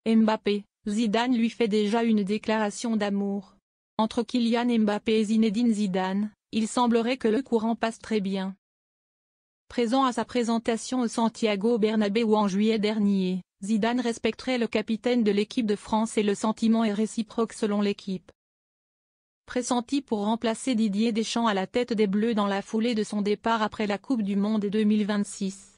Mbappé, Zidane lui fait déjà une déclaration d'amour. Entre Kylian Mbappé et Zinedine Zidane, il semblerait que le courant passe très bien. Présent à sa présentation au Santiago Bernabéu en juillet dernier, Zidane respecterait le capitaine de l'équipe de France et le sentiment est réciproque selon l'équipe. Pressenti pour remplacer Didier Deschamps à la tête des Bleus dans la foulée de son départ après la Coupe du Monde 2026.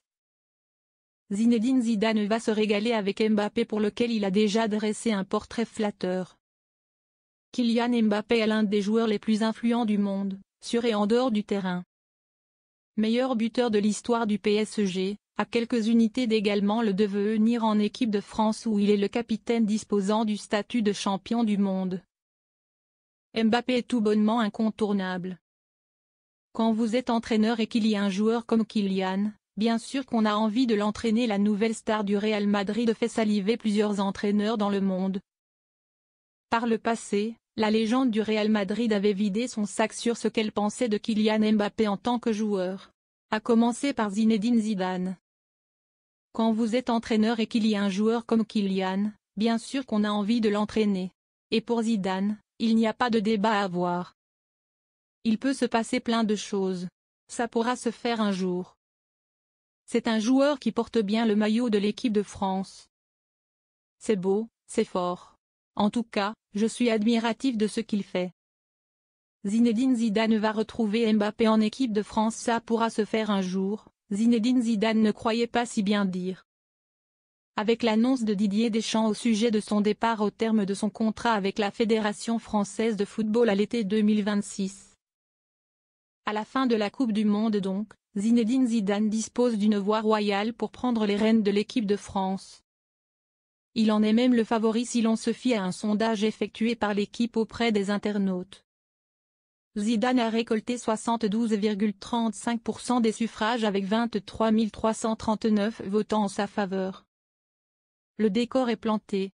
Zinedine Zidane va se régaler avec Mbappé pour lequel il a déjà dressé un portrait flatteur. Kylian Mbappé est l'un des joueurs les plus influents du monde, sur et en dehors du terrain. Meilleur buteur de l'histoire du PSG, à quelques unités d'également le devenir en équipe de France où il est le capitaine disposant du statut de champion du monde. Mbappé est tout bonnement incontournable. Quand vous êtes entraîneur et qu'il y a un joueur comme Kylian, bien sûr qu'on a envie de l'entraîner. La nouvelle star du Real Madrid fait saliver plusieurs entraîneurs dans le monde. Par le passé, la légende du Real Madrid avait vidé son sac sur ce qu'elle pensait de Kylian Mbappé en tant que joueur. À commencer par Zinedine Zidane. Quand vous êtes entraîneur et qu'il y a un joueur comme Kylian, bien sûr qu'on a envie de l'entraîner. Et pour Zidane, il n'y a pas de débat à avoir. Il peut se passer plein de choses. Ça pourra se faire un jour. C'est un joueur qui porte bien le maillot de l'équipe de France. C'est beau, c'est fort. En tout cas, je suis admiratif de ce qu'il fait. Zinedine Zidane va retrouver Mbappé en équipe de France. Ça pourra se faire un jour, Zinedine Zidane ne croyait pas si bien dire. Avec l'annonce de Didier Deschamps au sujet de son départ au terme de son contrat avec la Fédération française de football à l'été 2026. À la fin de la Coupe du Monde donc, Zinedine Zidane dispose d'une voix royale pour prendre les rênes de l'équipe de France. Il en est même le favori si l'on se fie à un sondage effectué par l'équipe auprès des internautes. Zidane a récolté 72,35% des suffrages avec 23 339 votants en sa faveur. Le décor est planté.